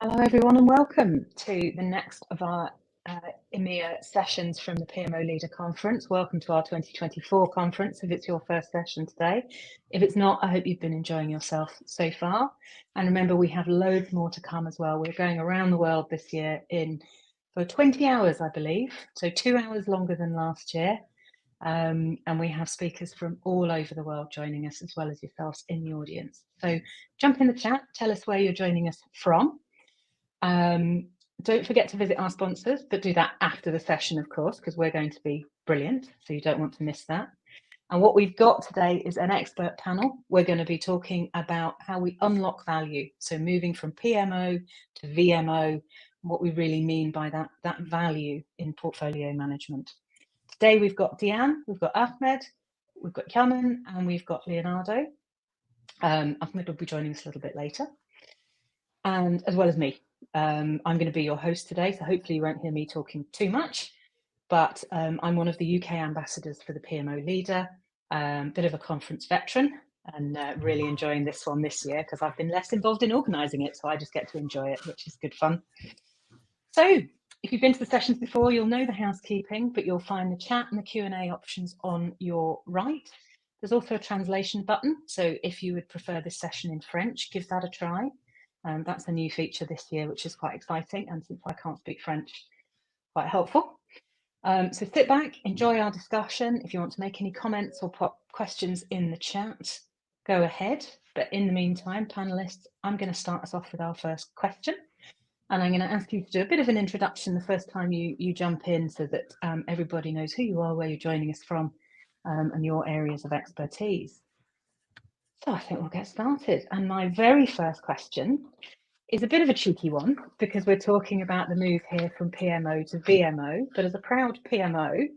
Hello everyone and welcome to the next of our EMEA sessions from the PMO Leader Conference. Welcome to our 2024 conference if it's your first session today. If it's not, I hope you've been enjoying yourself so far. And remember, we have loads more to come as well. We're going around the world this year for 20 hours, I believe, so 2 hours longer than last year. And we have speakers from all over the world joining us, as well as yourselves in the audience. So jump in the chat, tell us where you're joining us from. Don't forget to visit our sponsors, but do that after the session, of course, because we're going to be brilliant, so you don't want to miss that. And what we've got today is an expert panel. We're going to be talking about how we unlock value, so moving from PMO to VMO, what we really mean by that value in portfolio management. Today we've got Deanne, we've got Ahmed, we've got Yaman, and we've got Leonardo. Ahmed will be joining us a little bit later, and as well as me. I'm going to be your host today, so hopefully you won't hear me talking too much, but I'm one of the UK ambassadors for the PMO Leader, bit of a conference veteran, and really enjoying this one this year because I've been less involved in organising it, so I just get to enjoy it, which is good fun. So if you've been to the sessions before, you'll know the housekeeping, but you'll find the chat and the Q&A options on your right. There's also a translation button, so if you would prefer this session in French, give that a try. That's a new feature this year, which is quite exciting, and since I can't speak French, quite helpful. So sit back, enjoy our discussion. If you want to make any comments or pop questions in the chat, go ahead. But in the meantime, panelists, I'm going to start us off with our first question. And I'm going to ask you to do a bit of an introduction the first time you jump in so that everybody knows who you are, where you're joining us from, and your areas of expertise. So I think we'll get started. And my very first question is a bit of a cheeky one because we're talking about the move here from PMO to VMO. But as a proud PMO,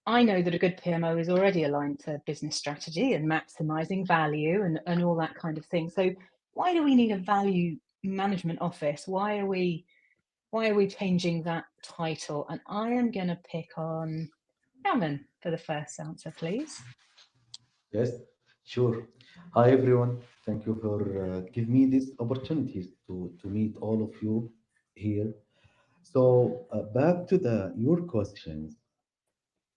I know that a good PMO is already aligned to business strategy and maximising value and all that kind of thing. So why do we need a value management office? Why are we changing that title? And I am going to pick on Yaman for the first answer, please. Yes, sure. Hi, everyone. Thank you for giving me this opportunity to meet all of you here. So back to your questions.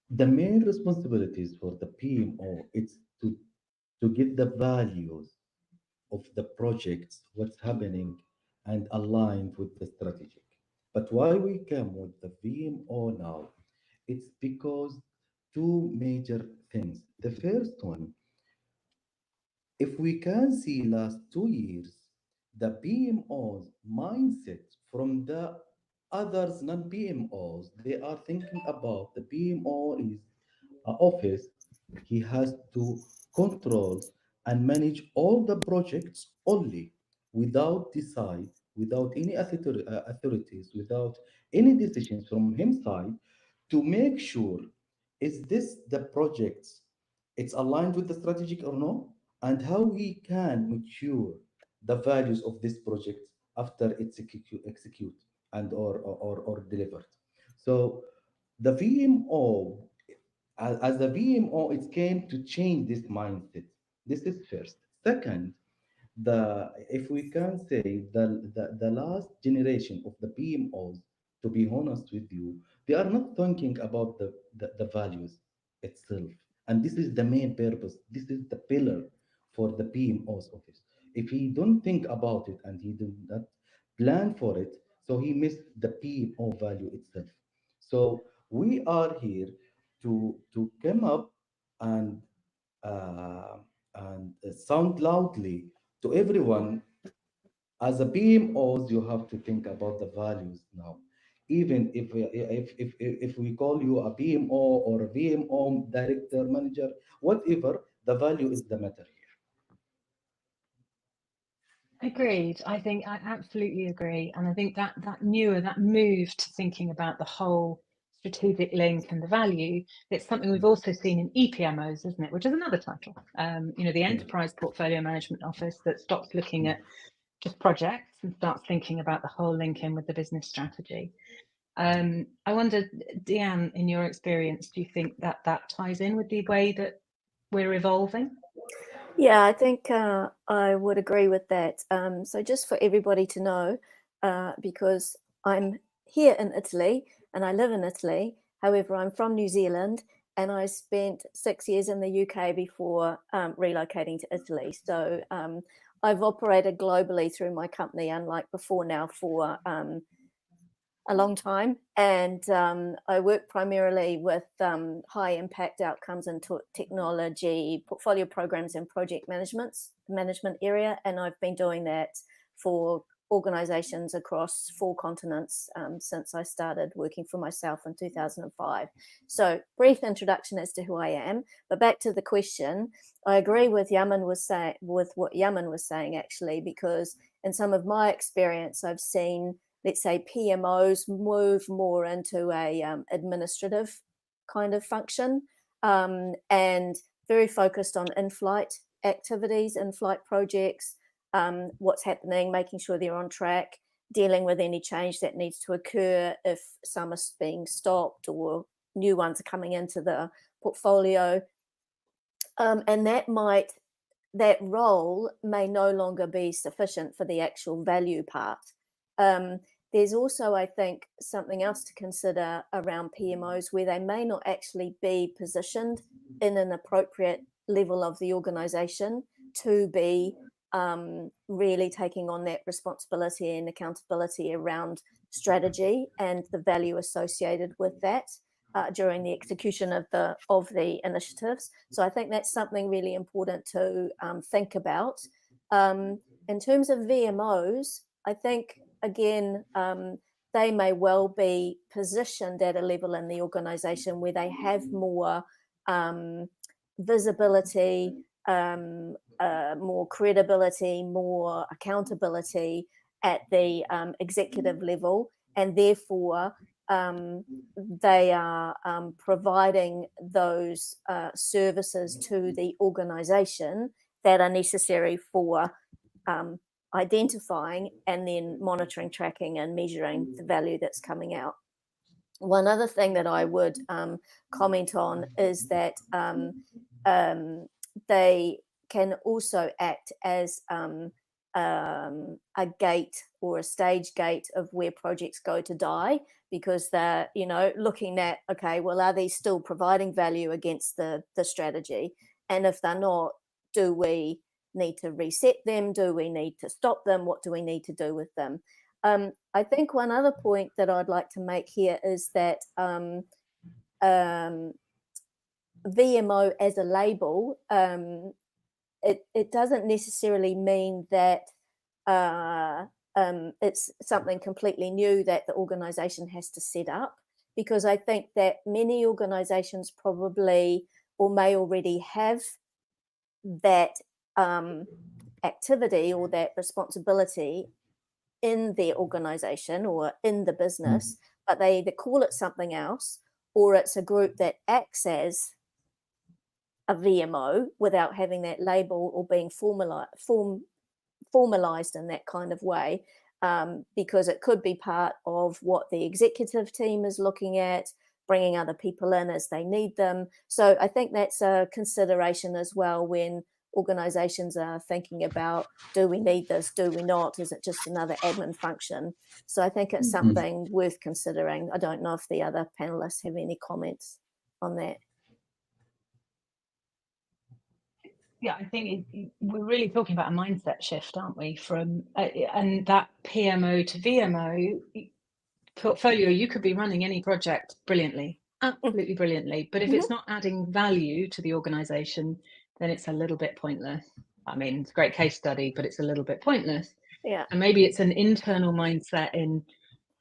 The main responsibilities for the PMO is to get the values of the projects, what's happening, and aligned with the strategic. But why we come with the VMO now? It's because two major things. The first one, if we can see last 2 years, the PMO's mindset from the others non-PMOs, they are thinking about the PMO is an office. He has to control and manage all the projects only without decide, without any authorities, without any decisions from his side to make sure is this the projects it's aligned with the strategic or no, and how we can mature the values of this project after it's execute and or delivered. So the VMO, as the VMO, it came to change this mindset. This is first. Second, the if we can say the last generation of the PMOs, to be honest with you, they are not thinking about the values itself. And this is the main purpose. This is the pillar for the PMO's office. If he don't think about it and he do not plan for it, so he missed the PMO value itself. So we are here to come up and uh, sound loudly to everyone. As a PMOs, you have to think about the values now. Even if we call you a PMO or a VMO, director, manager, whatever, the value is the matter here. Agreed. I think I absolutely agree. And I think that move to thinking about the whole strategic link and the value, it's something we've also seen in EPMOs, isn't it? Which is another title. The Enterprise Portfolio Management Office that stops looking at just projects and starts thinking about the whole link in with the business strategy. I wonder, Deanne, in your experience, do you think that ties in with the way that we're evolving? Yeah, I think I would agree with that. So just for everybody to know, because I'm here in Italy and I live in Italy, however, I'm from New Zealand and I spent 6 years in the UK before relocating to Italy. So I've operated globally through my company, unlike before now, for a long time, and I work primarily with high impact outcomes in technology, portfolio programs, and project management area. And I've been doing that for organizations across 4 continents since I started working for myself in 2005. So brief introduction as to who I am, but back to the question. I agree with what Yaman was saying, actually, because in some of my experience, I've seen, let's say, PMOs move more into a administrative kind of function, and very focused on in-flight activities, in-flight projects, what's happening, making sure they're on track, dealing with any change that needs to occur if some are being stopped or new ones are coming into the portfolio. And that role may no longer be sufficient for the actual value part. There's also, I think, something else to consider around PMOs where they may not actually be positioned in an appropriate level of the organization to be really taking on that responsibility and accountability around strategy and the value associated with that. During the execution of the initiatives. So I think that's something really important to think about. In terms of VMOs, I think, again, they may well be positioned at a level in the organization where they have more visibility, more credibility, more accountability at the executive level, and therefore they are providing those services to the organization that are necessary for identifying and then monitoring, tracking, and measuring the value that's coming out. One other thing that I would comment on is that they can also act as a gate or a stage gate of where projects go to die, because they're, looking at, okay, well, are these still providing value against the strategy? And if they're not, do we need to reset them? Do we need to stop them? What do we need to do with them? I think one other point that I'd like to make here is that VMO as a label, it doesn't necessarily mean that it's something completely new that the organization has to set up, because I think that many organizations probably or may already have that activity or that responsibility in their organization or in the business, but they either call it something else or it's a group that acts as a VMO without having that label or being formalized in that kind of way, because it could be part of what the executive team is looking at, bringing other people in as they need them. So I think that's a consideration as well when organizations are thinking about, do we need this, do we not, is it just another admin function? So I think it's something worth considering. I don't know if the other panelists have any comments on that. Yeah, I think we're really talking about a mindset shift, aren't we? From and that PMO to VMO portfolio, you could be running any project brilliantly, absolutely brilliantly, but if it's not adding value to the organization, then it's a little bit pointless. I mean, it's a great case study, but it's a little bit pointless. Yeah. And maybe it's an internal mindset in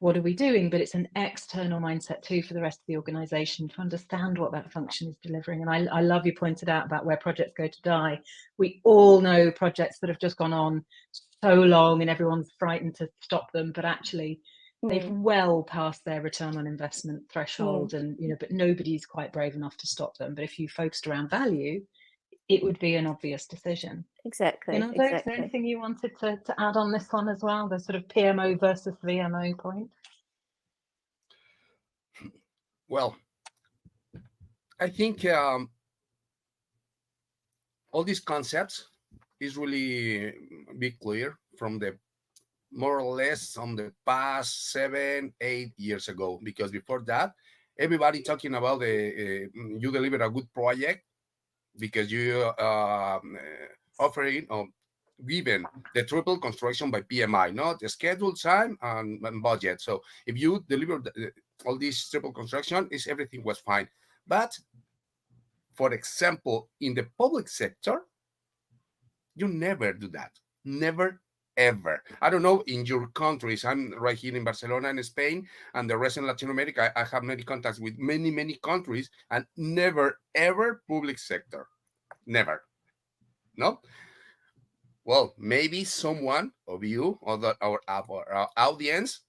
what are we doing, but it's an external mindset too for the rest of the organization to understand what that function is delivering. And I love you pointed out about where projects go to die. We all know projects that have just gone on so long and everyone's frightened to stop them, but actually they've well passed their return on investment threshold, and but nobody's quite brave enough to stop them. But if you focused around value, it would be an obvious decision. Exactly. Is there anything you wanted to add on this one as well, the sort of PMO versus VMO point? Well, I think all these concepts is really be clear from the more or less on the past 7 8 years ago, because before that everybody talking about the you deliver a good project because you offering given the triple construction by PMI, not the schedule, time, and budget. So if you deliver all this triple construction, is everything was fine. But for example, in the public sector, you never do that. Never ever. I don't know in your countries. I'm right here in Barcelona in Spain, and the rest in Latin America. I have many contacts with many countries, and never ever public sector. Never. No. Well, maybe someone of you or our audience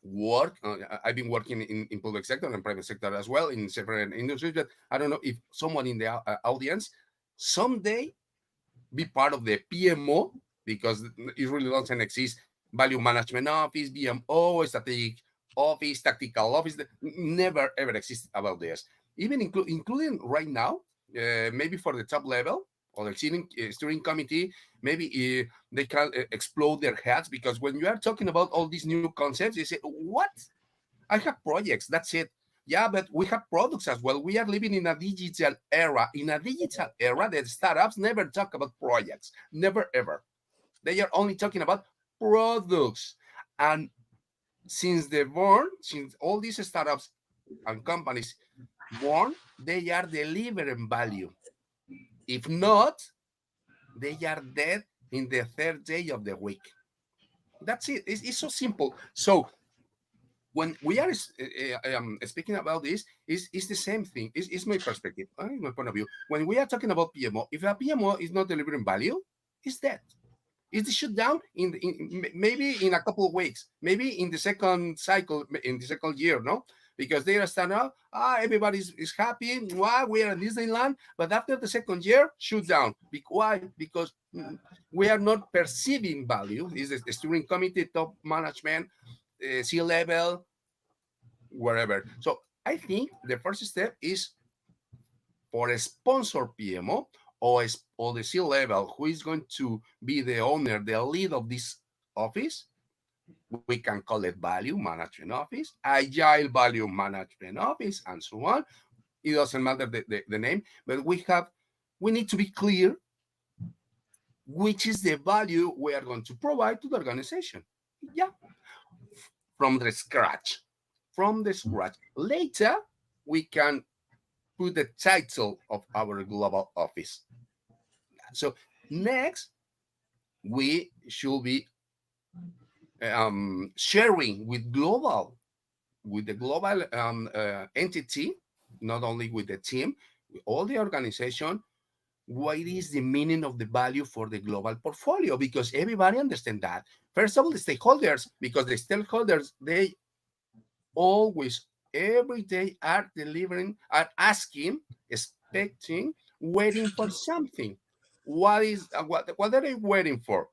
work. I've been working in public sector and private sector as well in several industries, but I don't know if someone in the audience someday be part of the PMO, because it really doesn't exist. Value management office, BMO, strategic office, tactical office. Never ever exists about this. Even including right now, maybe for the top level or the steering committee, maybe they can explode their heads, because when you are talking about all these new concepts, they say, "What? I have projects. That's it." Yeah, but we have products as well. We are living in a digital era. In a digital era, the startups never talk about projects. Never ever. They are only talking about products. And since all these startups and companies born, they are delivering value. If not, they are dead in the third day of the week. That's it. It's so simple. So when we are speaking about this, is the same thing. It's my perspective, my point of view. When we are talking about PMO, if a PMO is not delivering value, it's dead. It's shut down maybe in a couple of weeks, maybe in the second cycle, in the second year, no? Because they are starting out, everybody is happy. Why? We are in Disneyland. But after the second year, shut down. Why? Because we are not perceiving value. Is the steering committee, top management, C-level, wherever. So I think the first step is for a sponsor PMO or the C-level who is going to be the owner, the lead of this office. We can call it value management office, agile value management office, and so on. It doesn't matter the name, but we need to be clear which is the value we are going to provide to the organization. Yeah, from the scratch. From the scratch. Later, we can put the title of our global office. So next, we should be sharing with the global entity, not only with the team, with all the organization, what is the meaning of the value for the global portfolio, because everybody understands that. First of all, the stakeholders, because the stakeholders, they always every day are delivering, are asking, expecting, waiting for something. What are they waiting for?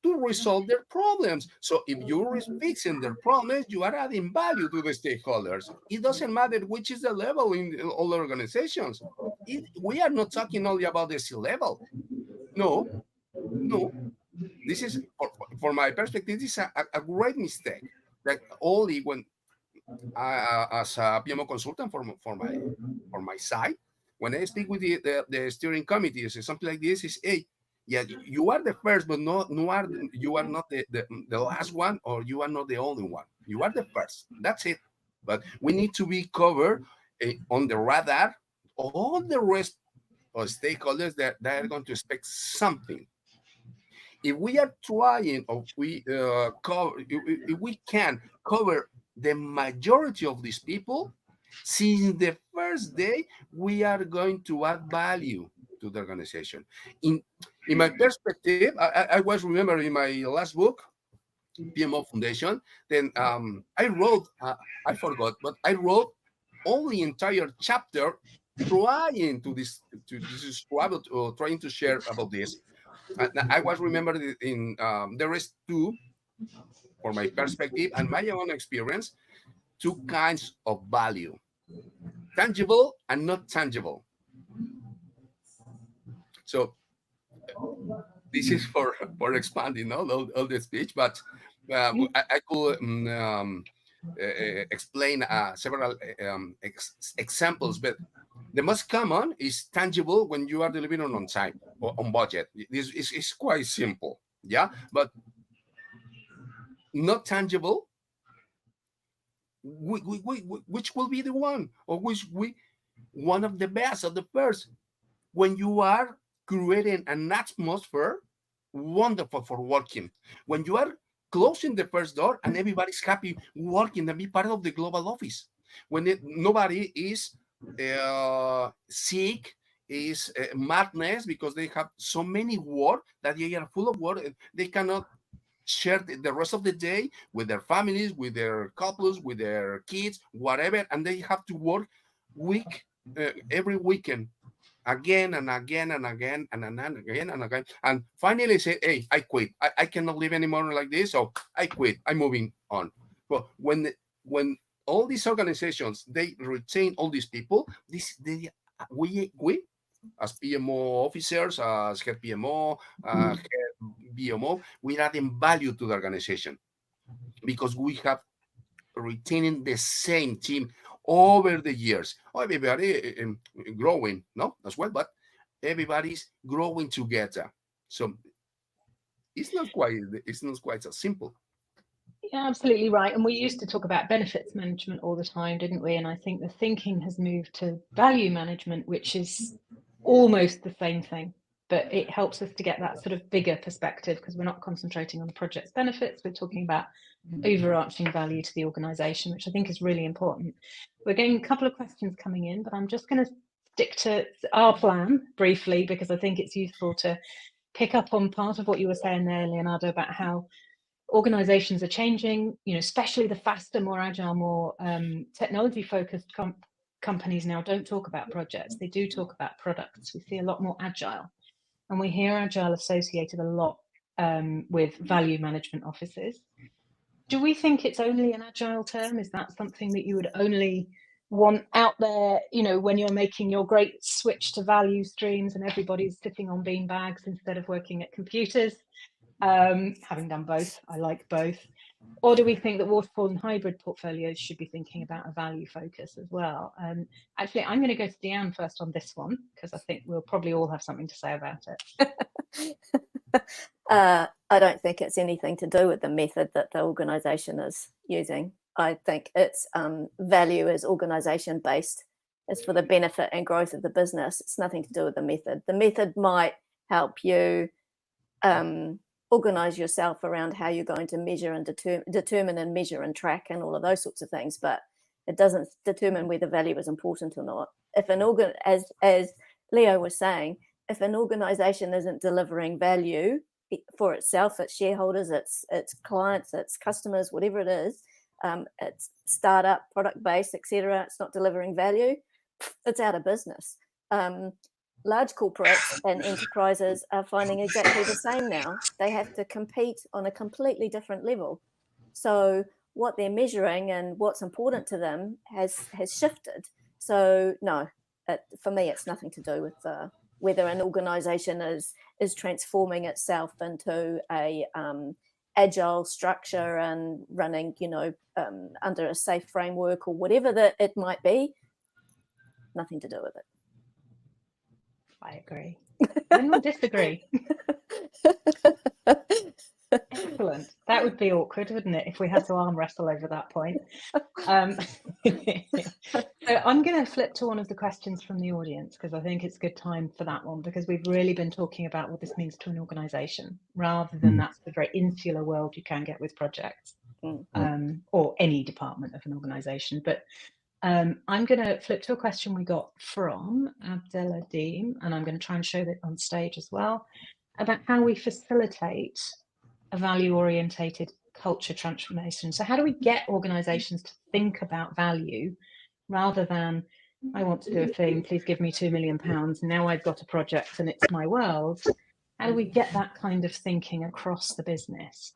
To resolve their problems. So if you're fixing their problems, you are adding value to the stakeholders. It doesn't matter which is the level in all organizations. We are not talking only about the C level. No, no. This is for my perspective. This is a great mistake. That only when as a PMO consultant for my side, when I speak with the steering committee, so something like this is, hey, yeah, you are the first, but you are not the last one, or you are not the only one. You are the first. That's it. But we need to be covered on the radar all the rest of stakeholders that are going to expect something. If we are trying, or we cover, if we can cover the majority of these people, since the first day, we are going to add value to the organization. In my perspective, I was remembering in my last book, PMO Foundation. Then I wrote, I forgot, but I wrote only entire chapter trying to describe it, or trying to share about this. I was remembered in there is two, for my perspective and my own experience, two kinds of value: tangible and not tangible. So this is for expanding all the speech, but I could explain several examples, but the most common is tangible when you are delivering on time or on budget. This is quite simple, yeah, but not tangible. Which will be the one, or one of the best of the first, when you are creating an atmosphere wonderful for working, when you are closing the first door and everybody's happy working and be part of the global office, when nobody is sick, is madness because they have so many work that they are full of work and they cannot share the rest of the day with their families, with their couples, with their kids, whatever, and they have to work every weekend again and again and again and again and again, and finally say, hey, I quit. I cannot live anymore like this, so I quit. I'm moving on. But when all these organizations, they retain all these people, we as PMO officers, as head PMO, head BMO, we're adding value to the organization because we have retaining the same team over the years. Everybody growing, no, as well, but everybody's growing together. So it's not quite as simple. Yeah, absolutely right. And we used to talk about benefits management all the time, didn't we? And I think the thinking has moved to value management, which is almost the same thing, but it helps us to get that sort of bigger perspective because we're not concentrating on the project's benefits. We're talking about overarching value to the organization, which I think is really important. We're getting a couple of questions coming in, but I'm just going to stick to our plan briefly because I think it's useful to pick up on part of what you were saying there, Leonardo, about how organizations are changing, especially the faster, more agile, more technology focused companies now don't talk about projects. They do talk about products. We see a lot more agile, and we hear agile associated a lot with value management offices. Do we think it's only an agile term? Is that something that you would only want out there, when you're making your great switch to value streams and everybody's sitting on bean bags instead of working at computers? Having done both, I like both. Or do we think that waterfall and hybrid portfolios should be thinking about a value focus as well? Actually, I'm going to go to Deanne first on this one because I think we'll probably all have something to say about it. I don't think it's anything to do with the method that the organisation is using. I think its value is organisation based. It's for the benefit and growth of the business. It's nothing to do with the method. The method might help you organise yourself around how you're going to measure and determine and measure and track and all of those sorts of things, but it doesn't determine whether value is important or not. If as Leo was saying, if an organisation isn't delivering value for itself, its shareholders, its clients, its customers, whatever it is, it's startup, product based, etc., it's not delivering value, it's out of business. Large corporates and enterprises are finding exactly the same now. They have to compete on a completely different level. So what they're measuring and what's important to them has shifted. So no, for me, it's nothing to do with whether an organisation is transforming itself into a agile structure and running, under a safe framework or whatever that it might be. Nothing to do with it. I agree. Anyone disagree? Excellent. That would be awkward, wouldn't it, if we had to arm wrestle over that point? So I'm going to flip to one of the questions from the audience because I think it's a good time for that one because we've really been talking about what this means to an organisation rather than that's the very insular world you can get with projects or any department of an organisation. But I'm going to flip to a question we got from Abdeladim, and I'm going to try and show that on stage as well, about how we facilitate a value-orientated culture transformation. So how do we get organizations to think about value rather than, I want to do a thing, please give me £2 million, now I've got a project and it's my world. How do we get that kind of thinking across the business?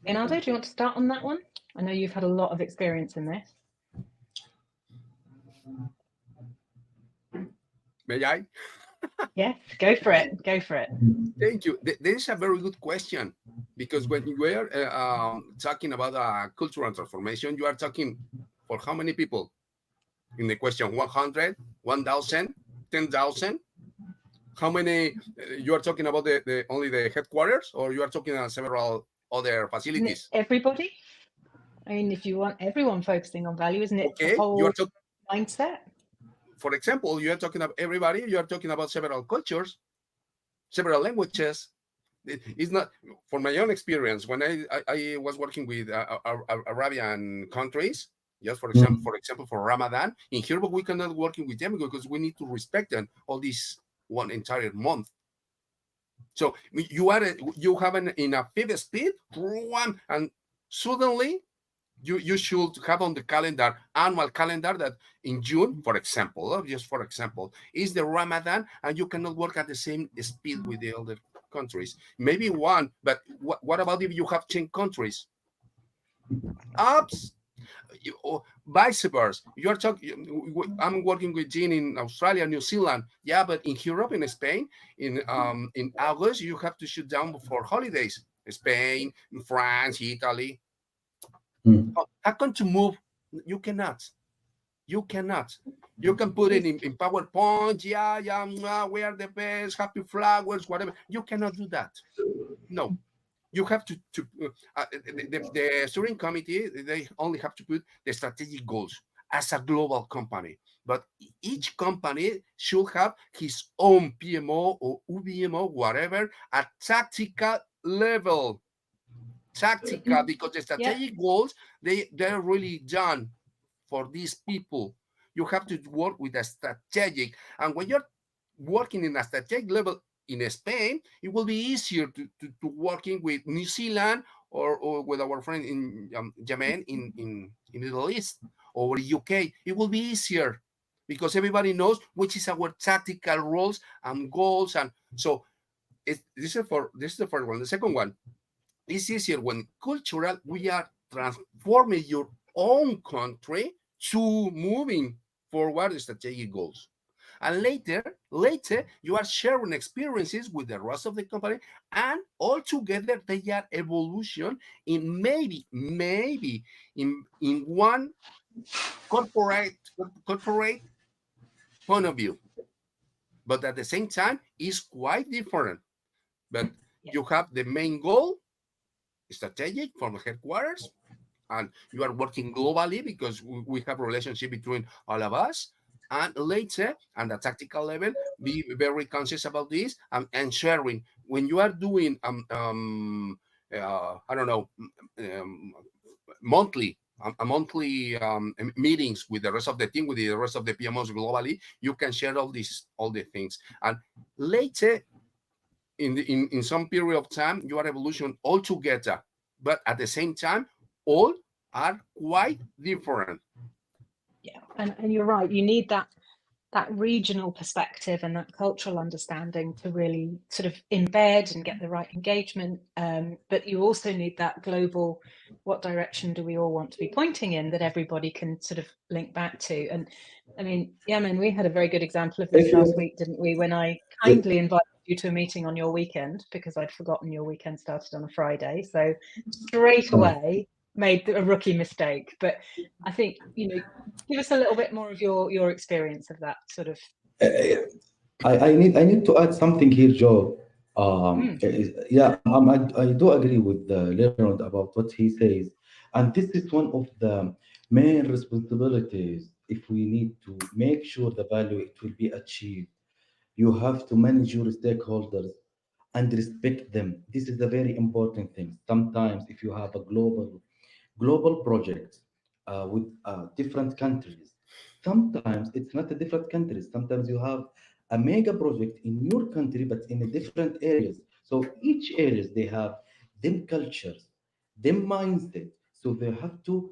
Leonardo, do you want to start on that one? I know you've had a lot of experience in this. May I? Yes, go for it. Go for it. Thank you. This is a very good question because when you were talking about cultural transformation, you are talking for how many people in the question? 100, 1,000, 10,000? How many you are talking about the only the headquarters, or you are talking on several other Isn't it facilities? everybody? I mean, if you want everyone focusing on value, isn't it the Okay, you are whole talking. mindset? For example, you are talking about everybody. You are talking about several cultures, several languages. It's not for my own experience when I was working with Arabian countries. Just Mm. for example, for Ramadan in here, but we cannot working with them because we need to respect them all this one entire month. So you have an in a pivot speed, one, and suddenly you should have on the calendar annual calendar that in June, for example, just for example, is the Ramadan, and you cannot work at the same speed with the other countries. Maybe one, but what about if you have 10 countries? Ups, or vice versa. You're talking. I'm working with Jean in Australia, New Zealand. Yeah, but in Europe, in Spain, in August, you have to shoot down for holidays. Spain, France, Italy. Mm. How come to move? You cannot. You cannot. You can put it in PowerPoint. Yeah, yeah, we are the best. Happy flowers, whatever. You cannot do that. No, you have the steering committee, they only have to put the strategic goals as a global company, but each company should have his own PMO or UBMO, whatever, at tactical level. Tactical, because the Yeah. strategic goals, they're really done for these people. You have to work with a strategic, and when you're working in a strategic level in Spain, it will be easier to working with New Zealand, or with our friend in Yemen in Middle East, or UK. It will be easier because everybody knows which is our tactical roles and goals, and so this is the first one. The second one, it's easier when cultural we are transforming your own country to moving forward strategic goals. And later you are sharing experiences with the rest of the company, and all together they are evolution in maybe in one corporate corporate point of view, but at the same time is quite different. But Yeah. you have the main goal, strategic from headquarters, and you are working globally because we have a relationship between all of us. And later, on the tactical level, be very conscious about this, and sharing when you are doing I don't know, monthly a monthly meetings with the rest of the team, with the rest of the PMOs globally. You can share all the things, and later in some period of time you are evolution all together, but at the same time all are quite different. Yeah. And you're right. You need that regional perspective and that cultural understanding to really sort of embed and get the right engagement. But you also need that global, what direction do we all want to be pointing in, that everybody can sort of link back to. And I mean, yeah, I mean, we had a very good example of this If last you, week, didn't we? When I yes, kindly invited you to a meeting on your weekend because I'd forgotten your weekend started on a Friday. So straight away made a rookie mistake. But I think, give us a little bit more of your experience of that sort of. uh, I need to add something here, Joe. Mm, Yeah, I do agree with Leonard about what he says, and this is one of the main responsibilities. If we need to make sure the value it will be achieved, you have to manage your stakeholders and respect them. This is a very important thing. Sometimes, if you have a global project with different countries. Sometimes it's not a different countries. Sometimes you have a mega project in your country, but in a different areas. So each areas they have them cultures, them mindset. So they have to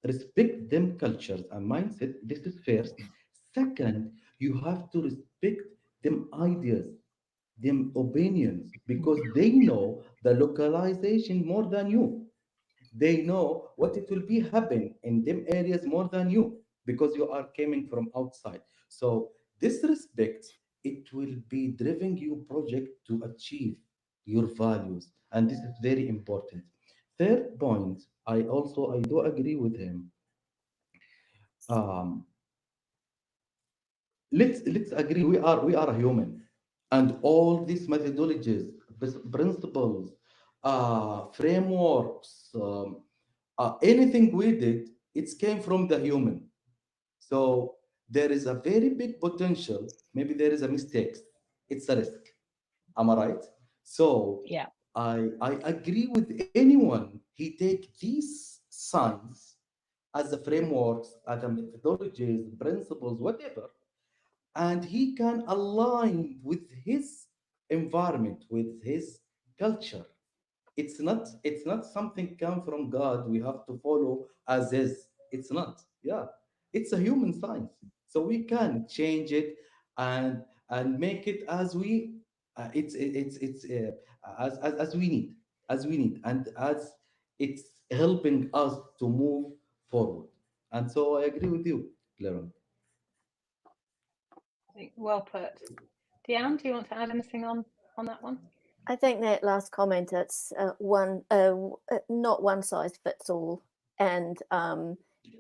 respect them cultures and mindset. This is first. Second, you have to respect them ideas, them opinions, because they know the localization more than you. They know what it will be happen in them areas more than you because you are coming from outside. So This respect, it will be driving your project to achieve your values, and this is very important. Third point, I do agree with him. Um, let's agree we are a human, and all these methodologies, principles, frameworks, anything we did, it came from the human. So there is a very big potential. Maybe there is a mistake. It's a risk. Am I right? So Yeah. I agree with anyone. He take these signs as the frameworks, as the methodologies, principles, whatever, and he can align with his environment, with his culture. It's not something come from God we have to follow as is. It's not. Yeah, it's a human science, so we can change it and make it as we it's as we need, and as it's helping us to move forward. And so I agree with you, Clara. I think well put. Diane, do you want to add anything on that one? I think that last comment, it's not one size fits all, and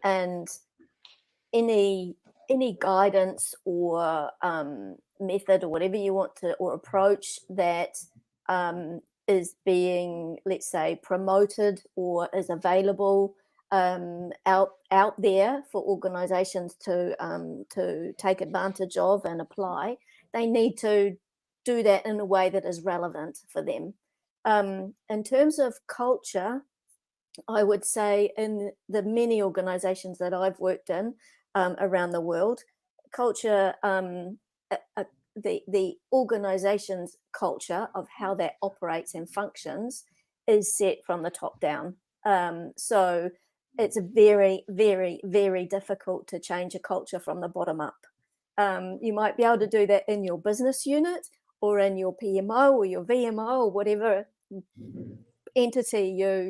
and any guidance or method or whatever you want to, or approach that is being, let's say, promoted or is available out there for organizations to take advantage of and apply, they need to do that in a way that is relevant for them. In terms of culture, I would say in the many organizations that I've worked in around the world, culture, the organization's culture of how that operates and functions is set from the top down. So it's very, very, very difficult to change a culture from the bottom up. You might be able to do that in your business unit or in your PMO or your VMO or whatever entity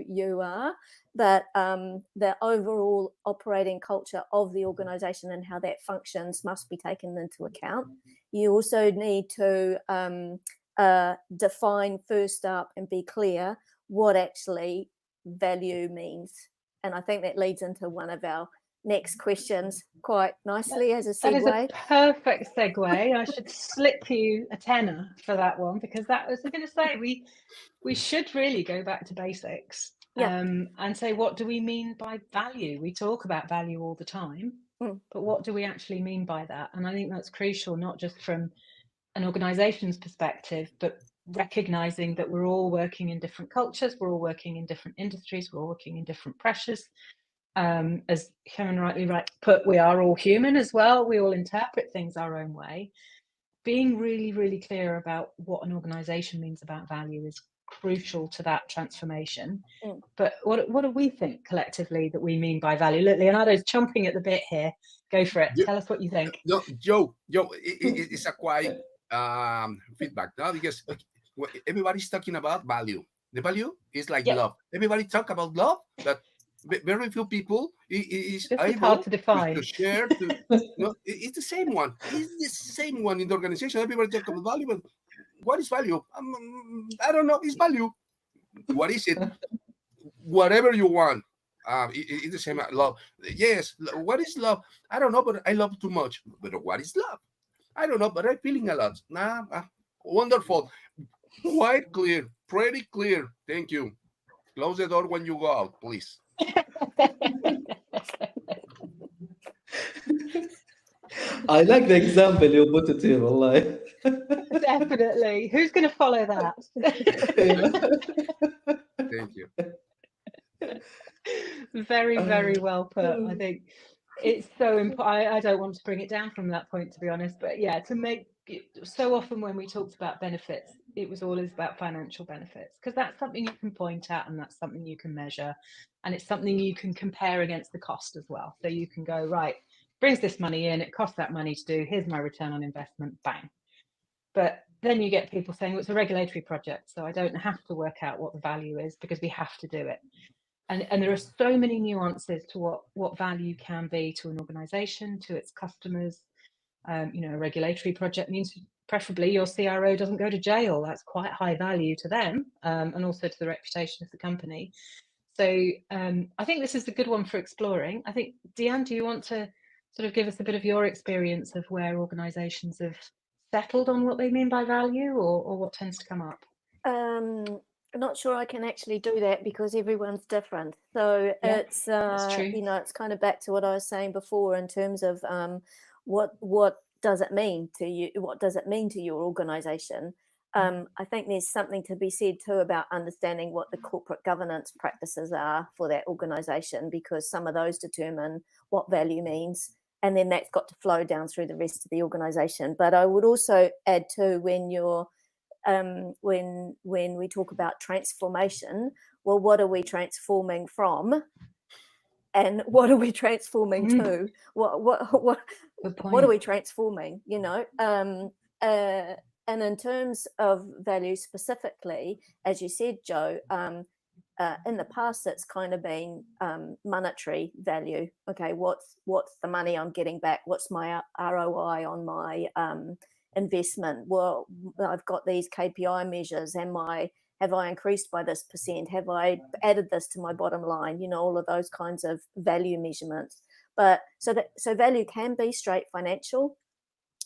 you are, but the overall operating culture of the organization and how that functions must be taken into account. You also need to define first up and be clear what actually value means. And I think that leads into one of our next questions quite nicely as a segue. That is a perfect segue. I should slip you a tenner for that one, because that was, I'm going to say, we should really go back to basics. Yeah. And say, what do we mean by value? We talk about value all the time, but what do we actually mean by that? And I think that's crucial, not just from an organization's perspective, but recognizing that we're all working in different cultures, we're all working in different industries, we're all working in different pressures. As Karen rightly put, we are all human as well. We all interpret things our own way. Being really, really clear about what an organization means about value is crucial to that transformation. But what do we think collectively that we mean by value? Look, Leonardo's chomping at the bit here. Go for it. Tell us what you think. No, Joe, it's a quite feedback now, because everybody's talking about value. The value is like love. Everybody talk about love, but very few people is able hard to define. To share. It's the same one. It's the same one in the organization. Everybody talk about value, but what is value? I don't know. It's value. What is it? Whatever you want. It's the same. Love. Yes. What is love? I don't know, but I love too much. But what is love? I don't know, but I'm feeling a lot. Wonderful. Quite clear. Pretty clear. Thank you. Close the door when you go out, please. I like the example you put it here, wallahi. Definitely. Who's going to follow that? Thank you. Very, very well put. I think it's so important. I don't want to bring it down from that point, to be honest, but yeah, to make it, so often when we talked about benefits, it was always about financial benefits, because that's something you can point at and that's something you can measure, and it's something you can compare against the cost as well. So you can go, right, brings this money in, it costs that money to do, here's my return on investment, bang. But then you get people saying, well, it's a regulatory project, so I don't have to work out what the value is because we have to do it. And there are so many nuances to what value can be to an organization, to its customers, A regulatory project means preferably your CRO doesn't go to jail. That's quite high value to them, and also to the reputation of the company. So I think this is a good one for exploring. I think, Deanne, do you want to sort of give us a bit of your experience of where organisations have settled on what they mean by value, or what tends to come up? I'm not sure I can actually do that because everyone's different. So Yeah, it's that's true. it's kind of back to what I was saying before in terms of what does it mean to you? What does it mean to your organisation? I think there's something to be said too about understanding what the corporate governance practices are for that organisation, because some of those determine what value means, and then that's got to flow down through the rest of the organisation. But I would also add too, when you're when we talk about transformation, well, what are we transforming from, and what are we transforming to? What are we transforming? And in terms of value specifically, as you said, Joe, in the past it's kind of been monetary value. Okay, what's the money I'm getting back? What's my ROI on my investment? Well, I've got these KPI measures. Have I increased by this percent? Have I added this to my bottom line? All of those kinds of value measurements. But so value can be straight financial.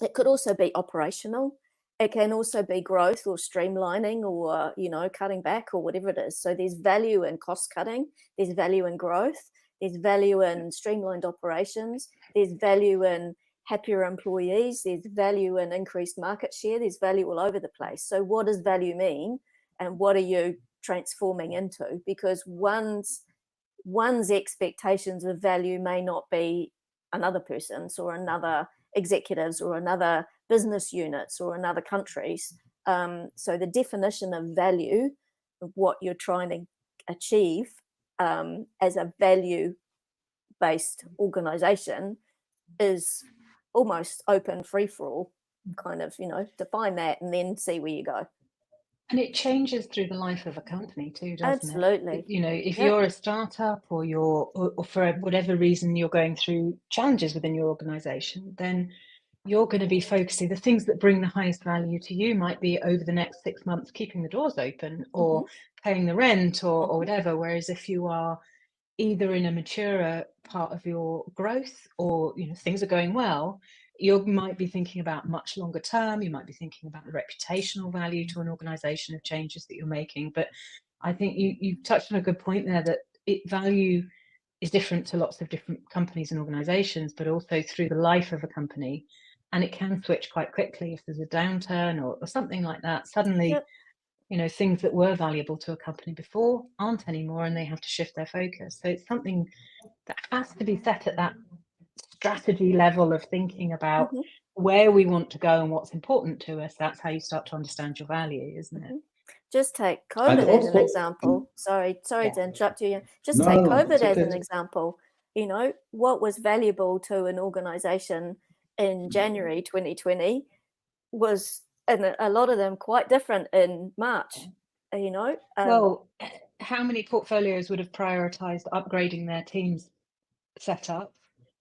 It could also be operational. It can also be growth or streamlining or, cutting back or whatever it is. So there's value in cost cutting. There's value in growth. There's value in streamlined operations. There's value in happier employees. There's value in increased market share. There's value all over the place. So what does value mean, and what are you transforming into? Because one's expectations of value may not be another person's or another executives or another business units or another country's. So the definition of value, of what you're trying to achieve as a value-based organization, is almost open, free for all. Kind of, define that and then see where you go. And it changes through the life of a company too, doesn't Absolutely. it? If you're a startup or for whatever reason you're going through challenges within your organization, then you're going to be focusing, the things that bring the highest value to you might be over the next 6 months keeping the doors open or paying the rent or whatever. Whereas if you are either in a maturer part of your growth or things are going well, you might be thinking about much longer term. You might be thinking about the reputational value to an organization of changes that you're making. But I think you touched on a good point there, that value is different to lots of different companies and organizations, but also through the life of a company. And it can switch quite quickly if there's a downturn or something like that. Suddenly, things that were valuable to a company before aren't anymore, and they have to shift their focus. So it's something that has to be set at that strategy level of thinking about where we want to go and what's important to us. That's how you start to understand your value, isn't it? Just take COVID as an example. Sorry to interrupt you. Just take COVID as an example. What was valuable to an organization in January 2020 was, and a lot of them, quite different in March. Well, how many portfolios would have prioritized upgrading their team's setup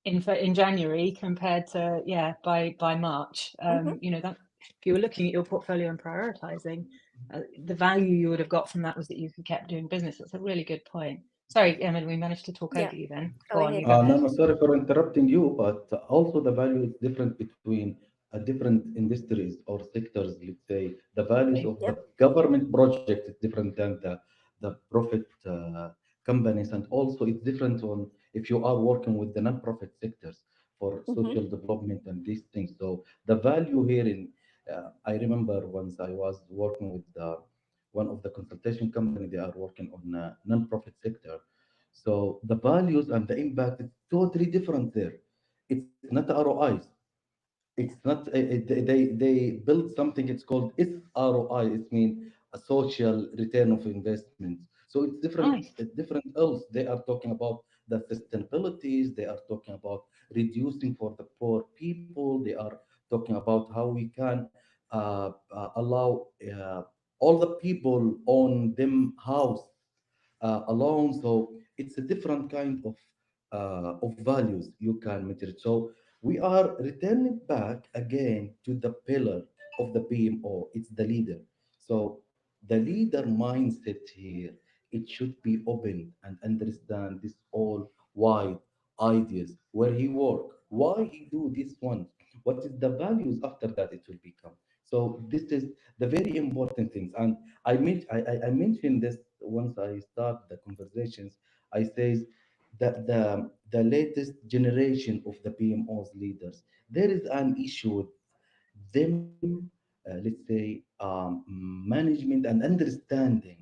in January compared to by March? That if you were looking at your portfolio and prioritizing, the value you would have got from that was that you could kept doing business. That's a really good point. Sorry, Emma, we managed to talk over you then. Go on, you go ahead. No, sorry for interrupting you, but also the value is different between different industries or sectors. Let's say the values of the government project is different than the profit companies, and also it's different on if you are working with the non-profit sectors for social development and these things. So the value here I remember once I was working with one of the consultation company. They are working on a non-profit sector. So the values and the impact is totally different there. It's not ROIs. It's not they build something. It's called SROI. It means a social return of investments. So it's different. Nice. Different else. They are talking about the sustainabilities. They are talking about reducing for the poor people. They are talking about how we can allow all the people own them house alone. So it's a different kind of values you can measure. So We are returning back again to the pillar of the PMO. It's the leader. So the leader mindset here, it should be open and understand this all wide ideas, where he work, why he do this one, what is the values after that it will become. So this is the very important things. And I mentioned this once I start the conversations. I says the latest generation of the PMO's leaders, there is an issue with them, let's say, management and understanding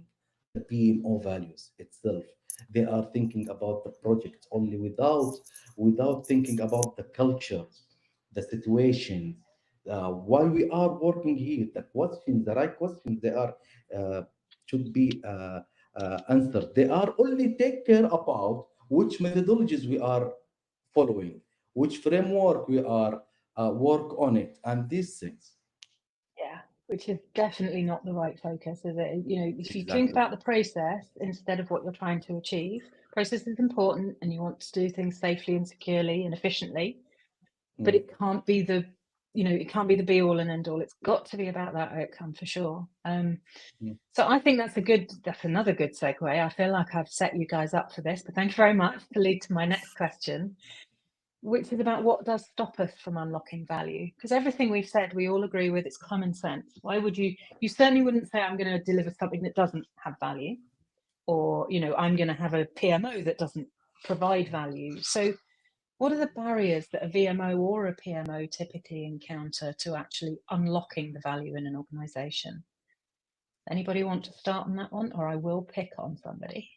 the PMO values itself. They are thinking about the project only without thinking about the culture, the situations, why we are working here, the questions, the right questions. They are should be answered. They are only take care about which methodologies we are following, which framework we are work on it, and these things. Yeah, which is definitely not the right focus, is it? You know, if you think Exactly. about the process instead of what you're trying to achieve, process is important and you want to do things safely and securely and efficiently, but Mm, it can't be the, you know, it can't be the be all and end all. It's got to be about that outcome for sure. mm. So I think that's another good segue. I feel like I've set you guys up for this, but thank you very much to lead to my next question, which is about what does stop us from unlocking value? Because everything we've said, we all agree with, it's common sense. Why would you certainly wouldn't say, I'm going to deliver something that doesn't have value, or, you know, I'm going to have a PMO that doesn't provide value. So what are the barriers that a VMO or a PMO typically encounter to actually unlocking the value in an organization? Anybody want to start on that one, or I will pick on somebody?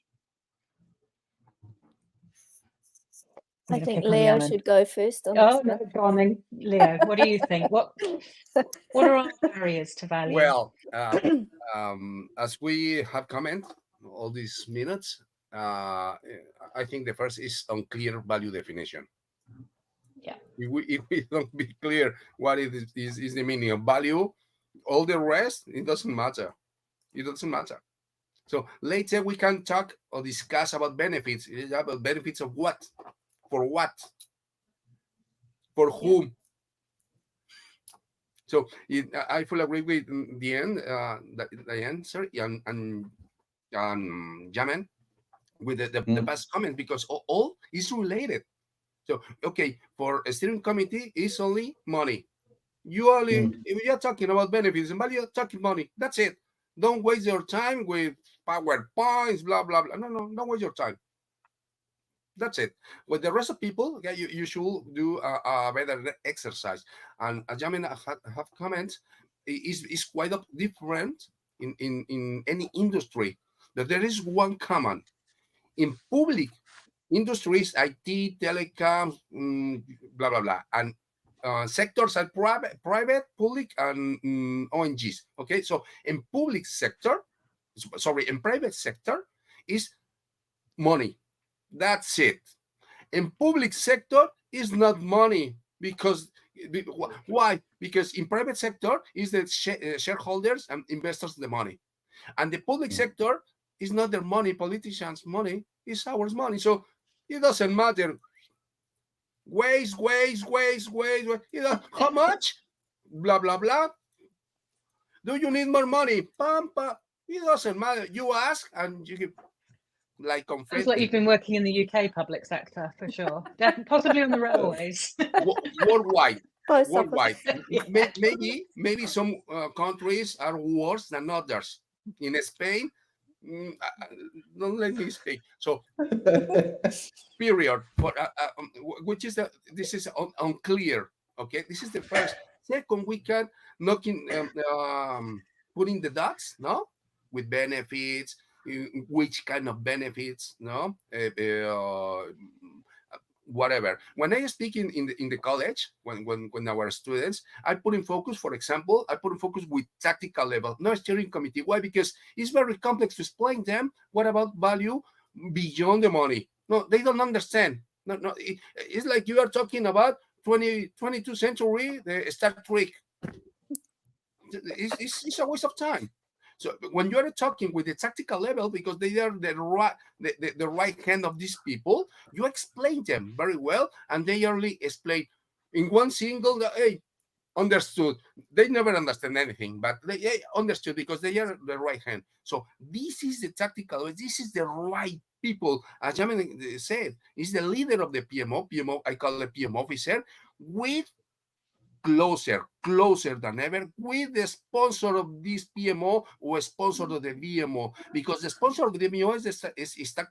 I'm I going to think pick on Leo Yemen. should go first on this Oh no, one. go on then, Leo. What do you think? What are our barriers to value? Well, as we have commented all these minutes, I think the first is unclear value definition. Yeah, If we don't be clear what is the meaning of value, all the rest, it doesn't matter. It doesn't matter. So later we can talk or discuss about benefits. It is about benefits of what, for what, for yeah, whom. So I fully agree with the end, the answer, and Jamen with the Mm, past comment, because all is related. So okay, for a steering committee, it's only money. You only, mm, if you're talking about benefits and value, you're talking money. That's it. Don't waste your time with PowerPoints, blah blah blah. No, no, don't waste your time. That's it. With the rest of people, okay, you should do a better exercise. And as Jamin have comments, is quite different in any industry. That there is one common in public industries, IT, telecom, blah blah blah, and sectors are private, public, and ONGs. Okay, so in public sector, sorry, in private sector is money. That's it. In public sector is not money, because why? Because in private sector is the shareholders and investors the money, and the public mm. sector is not their money, politicians money, is our money. So it doesn't matter. Waste. You know how much? Blah blah blah. Do you need more money? Pam pam. It doesn't matter. You ask and you give like sounds like you've confetti. been working in the UK public sector for sure. Possibly on the railways. Worldwide. Post office. Worldwide. Yeah. Maybe some countries are worse than others. In Spain, don't let me speak. So period. For which is this is unclear. Okay, this is the first. Second, we can knocking putting the dots, no, with benefits. Which kind of benefits, no, whatever. When I speak in the college, when our students, I put in focus, for example, I put in focus with tactical level, no steering committee. Why? Because it's very complex to explain them what about value beyond the money. No, they don't understand. No, no, it's like you are talking about 22nd century, the Star Trek. It's a waste of time. So when you are talking with the tactical level, because they are the right hand of these people, you explain them very well, and they only explain in one single, hey, understood. They never understand anything, but they understood because they are the right hand. So this is the tactical. This is the right people. As Jamin said, is the leader of the PMO. PMO, I call it PM officer, with closer than ever with the sponsor of this PMO or sponsor of the VMO, because the sponsor of the VMO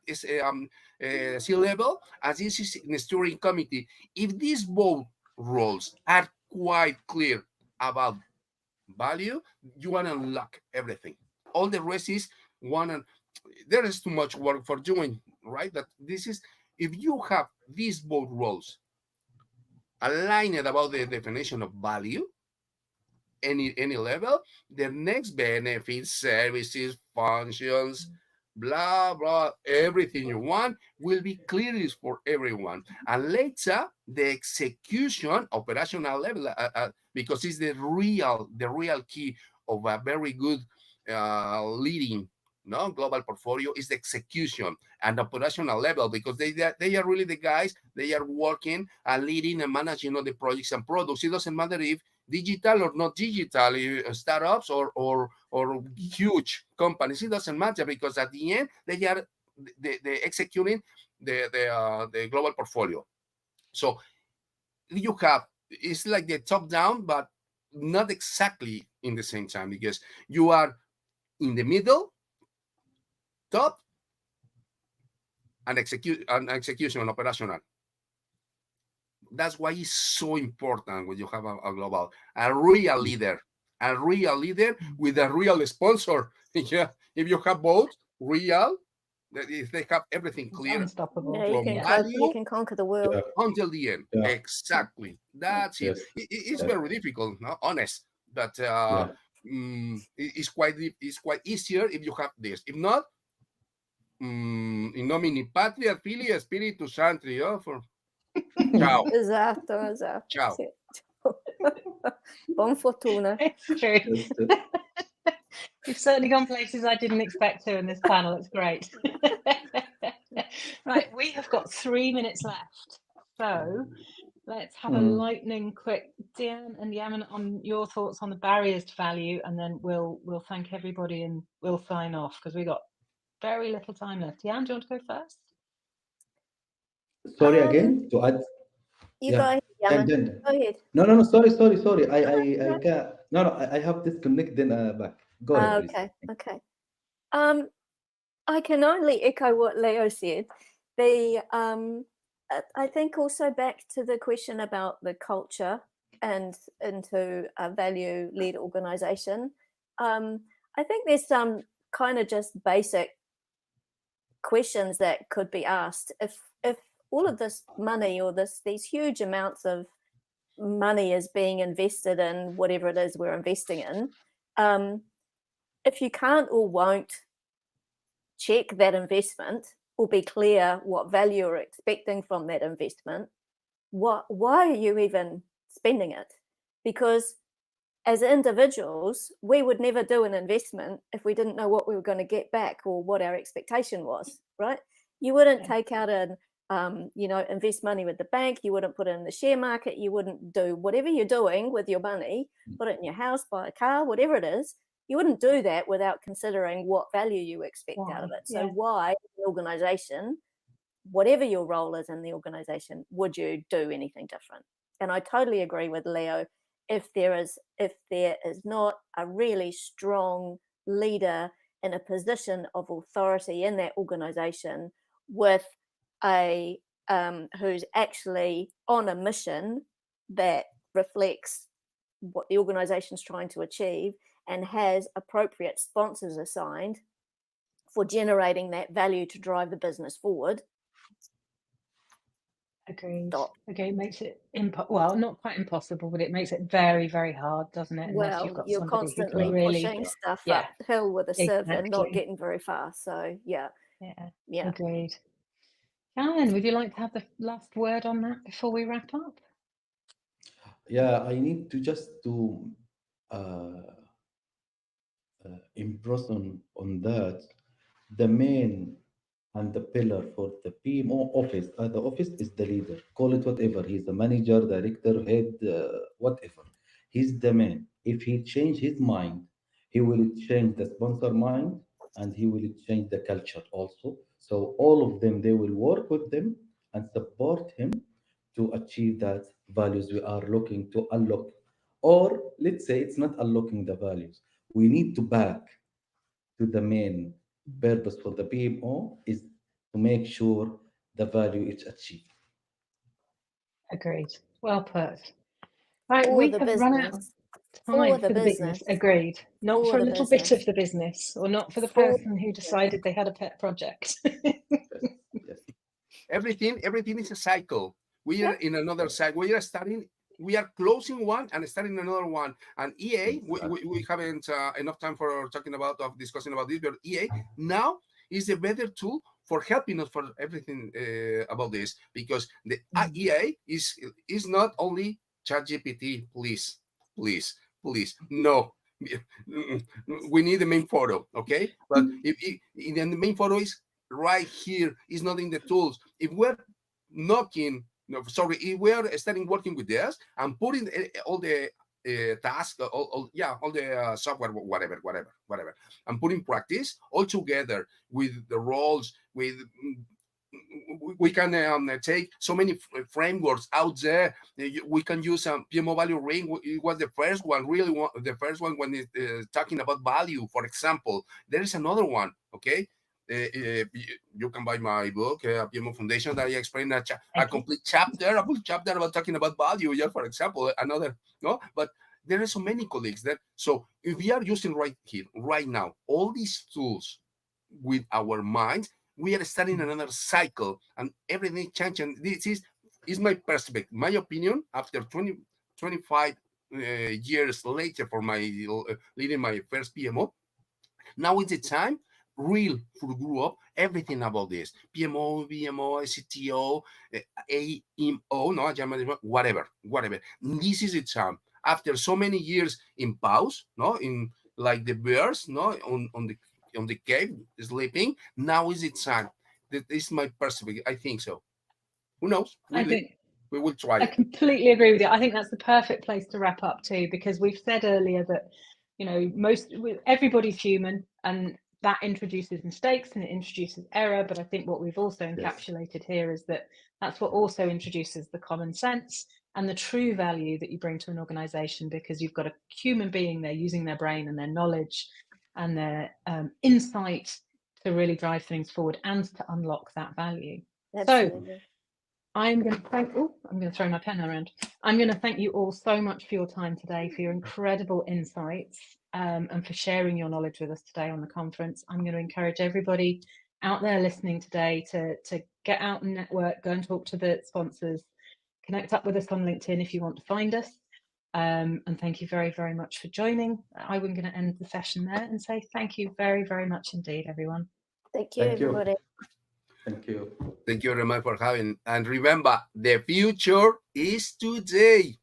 is C-level, as this is in the steering committee. If these both roles are quite clear about value, you want to unlock everything. All the rest is one, and there is too much work for doing, right? That this is, if you have these both roles aligned about the definition of value, any level, the next benefits, services, functions, blah blah, everything you want will be clear for everyone. And later, the execution, operational level, because it's the real key of a very good leading no global portfolio is the execution and operational level, because they are really the guys. They are working and leading and managing all the projects and products. It doesn't matter if digital or not digital, startups or huge companies. It doesn't matter, because at the end they are the executing the global portfolio. So you have, it's like the top down, but not exactly in the same time, because you are in the middle, top, and execution operational. That's why it's so important when you have a global, a real leader with a real sponsor. Yeah, if you have both real, if they have everything It's clear unstoppable. Yeah, from you value can conquer the world. Yeah, until the end. yeah, Exactly. That's it. yes, It's yes, very difficult, no? Honest, but yeah. it's quite easier if you have this. If not, in nomine patria, filii, spiritus sancti. Oh, for ciao, Esatto, esatto. ciao. Sì. Buon fortuna. It's true. Yes, You've certainly gone places I didn't expect to in this panel. It's great. Right, we have got 3 minutes left. So let's have a lightning quick, Diane and Yaman, on your thoughts on the barriers to value, and then we'll thank everybody and we'll sign off because we've got very little time left. Diane, do you want to go first? sorry again to add. You Yeah, go ahead, and Yaman. then Go ahead. no. Sorry. I No. can't. No. I have disconnect. Then back. Go ahead, please. Okay. I can only echo what Leo said. I think also back to the question about the culture and into a value-led organization. I think there's some kind of just basic questions that could be asked. If all of this money or these huge amounts of money is being invested in whatever it is we're investing in, if you can't or won't check that investment or be clear what value you're expecting from that investment, why are you even spending it? Because as individuals, we would never do an investment if we didn't know what we were going to get back or what our expectation was, right? You wouldn't take out an invest money with the bank. You wouldn't put it in the share market. You wouldn't do whatever you're doing with your money, put it in your house, buy a car, whatever it is. You wouldn't do that without considering what value you expect out of it. So why, an organization, whatever your role is in the organization, would you do anything different? And I totally agree with Leo. If there is not a really strong leader in a position of authority in that organization with a who's actually on a mission that reflects what the organization's trying to achieve and has appropriate sponsors assigned for generating that value to drive the business forward. Agreed. Stop. Okay, it makes it well, not quite impossible, but it makes it very, very hard, doesn't it? Unless you've got You're somebody who constantly can really, pushing stuff uphill with a sieve and not getting very far. So yeah. Agreed. Alan, would you like to have the last word on that before we wrap up? Yeah, I need to just to uh, impress on that. The main and the pillar for the PMO office. The office is the leader. Call it whatever. He's the manager, director, head, whatever. He's the man. If he change his mind, he will change the sponsor mind, and he will change the culture also. So all of them, they will work with them and support him to achieve that values we are looking to unlock. Or let's say it's not unlocking the values. We need to back to the main purpose for the PMO is to make sure the value is achieved. Agreed. Well put. Right, For we the have run out of business. time For the for the business. business. Agreed. Not For for a the little bit of business. the business, or not for the For person who decided they had a pet project. Yes, yes, Everything is a cycle. We are in another cycle. We are closing one and starting another one. And EA, we haven't enough time for talking about of discussing about this, but EA now is a better tool for helping us for everything about this, because the EA is not only ChatGPT. Please, no. We need the main photo, okay? But if the main photo is right here, is not in the tools. If we're knocking, no, sorry, if we are starting working with this and putting all the tasks, all the software, whatever, and putting practice all together with the roles, with we can take so many frameworks out there. We can use PMO value ring. It was the first one, the first one when it's talking about value. For example, there is another one. Okay, you can buy my book, PMO Foundation, that I explain a complete chapter, a full chapter about talking about value. Yeah, for example, another but there are so many colleagues that. So if we are using right here, right now, all these tools with our minds, we are starting another cycle and everything changing. This is my perspective, my opinion after 25 years later for my leading my first PMO. Now is the time real for grow up everything about this PMO, BMO, CTO, AMO, no, whatever. This is the time after so many years in pause, no, in like the bears, no, on the cave sleeping. Now is the time. That is my perspective. I think so. Who knows? I think we will try I it. completely agree with you. I think that's the perfect place to wrap up too, because we've said earlier that, you know, everybody's human, and that introduces mistakes and it introduces error. But I think what we've also encapsulated here is that that's what also introduces the common sense and the true value that you bring to an organization, because you've got a human being there using their brain and their knowledge and their insight to really drive things forward and to unlock that value. Absolutely. So I'm going to throw my pen around. I'm going to thank you all so much for your time today, for your incredible insights, and for sharing your knowledge with us today on the conference. I'm going to encourage everybody out there listening today to get out and network, go and talk to the sponsors, connect up with us on LinkedIn if you want to find us. And thank you very, very much for joining. I'm going to end the session there and say thank you very, very much indeed, everyone. Thank you, everybody. Thank you. Thank you very much for having. And remember, the future is today.